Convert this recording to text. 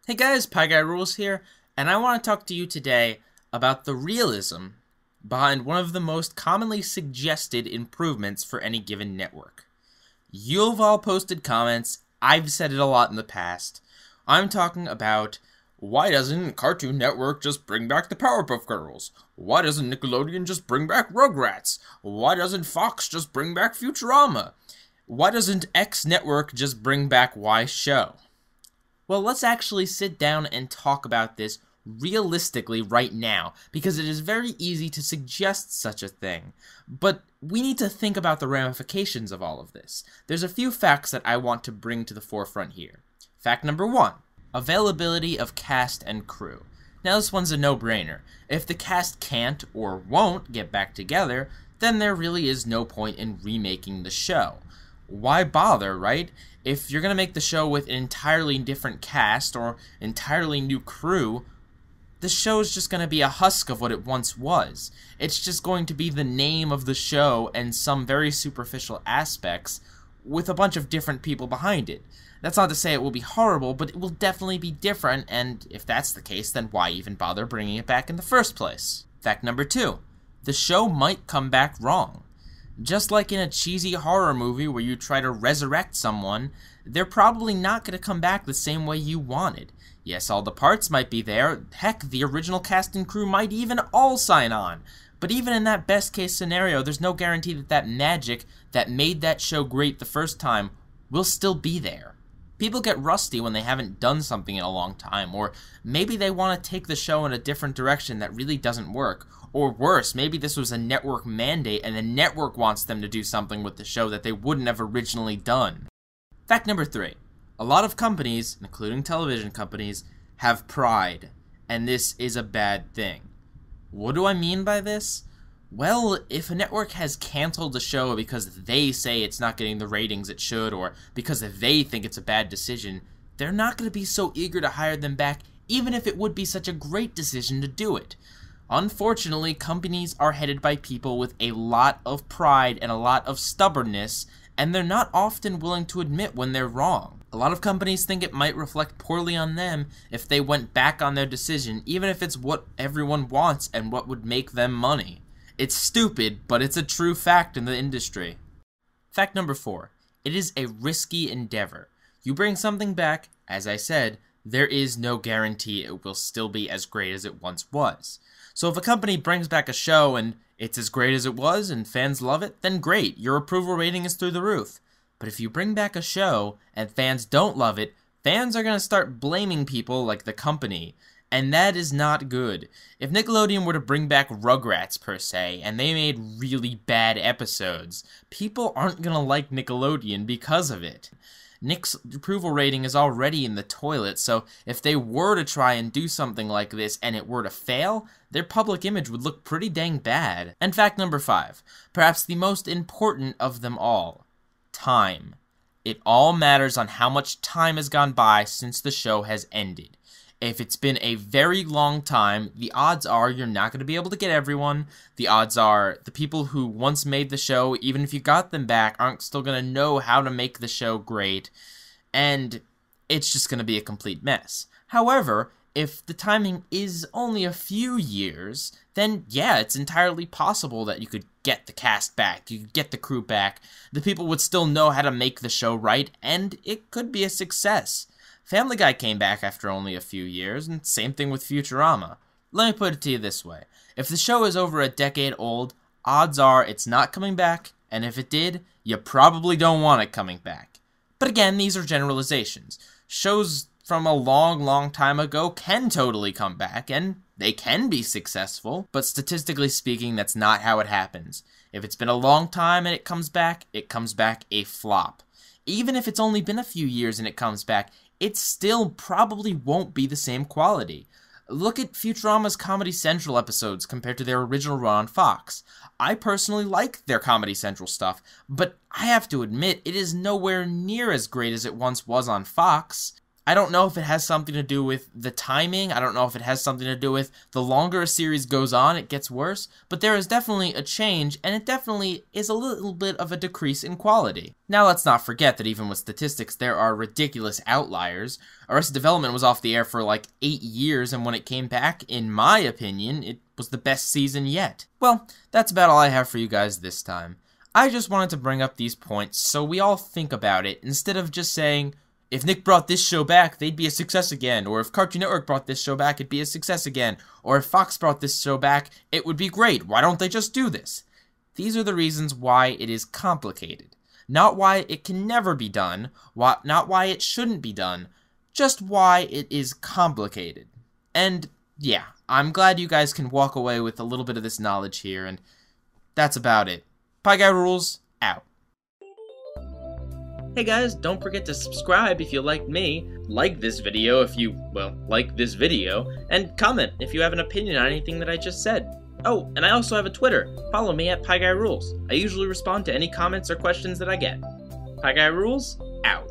Hey guys, Pieguyrulz here, and I want to talk to you today about the realism behind one of the most commonly suggested improvements for any given network. You've all posted comments, I've said it a lot in the past. I'm talking about, why doesn't Cartoon Network just bring back the Powerpuff Girls? Why doesn't Nickelodeon just bring back Rugrats? Why doesn't Fox just bring back Futurama? Why doesn't X Network just bring back Y Show? Well, let's actually sit down and talk about this realistically right now, because it is very easy to suggest such a thing, but we need to think about the ramifications of all of this. There's a few facts that I want to bring to the forefront here. Fact number 1, availability of cast and crew. Now this one's a no-brainer. If the cast can't or won't get back together, then there really is no point in remaking the show. Why bother, right? If you're going to make the show with an entirely different cast or entirely new crew, the show's just going to be a husk of what it once was. It's just going to be the name of the show and some very superficial aspects with a bunch of different people behind it. That's not to say it will be horrible, but it will definitely be different, and if that's the case, then why even bother bringing it back in the first place? Fact number 2, the show might come back wrong. Just like in a cheesy horror movie where you try to resurrect someone, they're probably not going to come back the same way you wanted. Yes, all the parts might be there, heck, the original cast and crew might even all sign on. But even in that best case scenario, there's no guarantee that that magic that made that show great the first time will still be there. People get rusty when they haven't done something in a long time, or maybe they want to take the show in a different direction that really doesn't work. Or worse, maybe this was a network mandate and the network wants them to do something with the show that they wouldn't have originally done. Fact number 3. A lot of companies, including television companies, have pride, and this is a bad thing. What do I mean by this? Well, if a network has canceled the show because they say it's not getting the ratings it should, or because they think it's a bad decision, they're not going to be so eager to hire them back, even if it would be such a great decision to do it. Unfortunately, companies are headed by people with a lot of pride and a lot of stubbornness, and they're not often willing to admit when they're wrong. A lot of companies think it might reflect poorly on them if they went back on their decision, even if it's what everyone wants and what would make them money. It's stupid, but it's a true fact in the industry. Fact number 4. It is a risky endeavor. You bring something back, as I said, there is no guarantee it will still be as great as it once was. So if a company brings back a show and it's as great as it was and fans love it, then great, your approval rating is through the roof. But if you bring back a show and fans don't love it, fans are going to start blaming people like the company, and that is not good. If Nickelodeon were to bring back Rugrats per se, and they made really bad episodes, people aren't going to like Nickelodeon because of it. Nick's approval rating is already in the toilet, so if they were to try and do something like this and it were to fail, their public image would look pretty dang bad. And fact number 5, perhaps the most important of them all, time. It all matters on how much time has gone by since the show has ended. If it's been a very long time, the odds are you're not going to be able to get everyone. The odds are the people who once made the show, even if you got them back, aren't still going to know how to make the show great. And it's just going to be a complete mess. However, if the timing is only a few years, then yeah, it's entirely possible that you could get the cast back, you could get the crew back, the people would still know how to make the show right, and it could be a success. Family Guy came back after only a few years, and same thing with Futurama. Let me put it to you this way. If the show is over a decade old, odds are it's not coming back, and if it did, you probably don't want it coming back. But again, these are generalizations. Shows from a long time ago can totally come back, and they can be successful, but statistically speaking, that's not how it happens. If it's been a long time and it comes back a flop. Even if it's only been a few years and it comes back, it still probably won't be the same quality. Look at Futurama's Comedy Central episodes compared to their original run on Fox. I personally like their Comedy Central stuff, but I have to admit it is nowhere near as great as it once was on Fox. I don't know if it has something to do with the timing. I don't know if it has something to do with the longer a series goes on, it gets worse. But there is definitely a change, and it definitely is a little bit of a decrease in quality. Now let's not forget that even with statistics, there are ridiculous outliers. Arrested Development was off the air for like 8 years, and when it came back, in my opinion, it was the best season yet. Well, that's about all I have for you guys this time. I just wanted to bring up these points so we all think about it, instead of just saying, if Nick brought this show back, they'd be a success again. Or if Cartoon Network brought this show back, it'd be a success again. Or if Fox brought this show back, it would be great. Why don't they just do this? These are the reasons why it is complicated. Not why it can never be done, not why it shouldn't be done, just why it is complicated. And yeah, I'm glad you guys can walk away with a little bit of this knowledge here, and that's about it. Pieguyrulz, out. Hey guys, don't forget to subscribe if you like me, like this video if you, well, like this video, and comment if you have an opinion on anything that I just said. Oh, and I also have a Twitter. Follow me at Pieguyrulz. I usually respond to any comments or questions that I get. Pieguyrulz, out.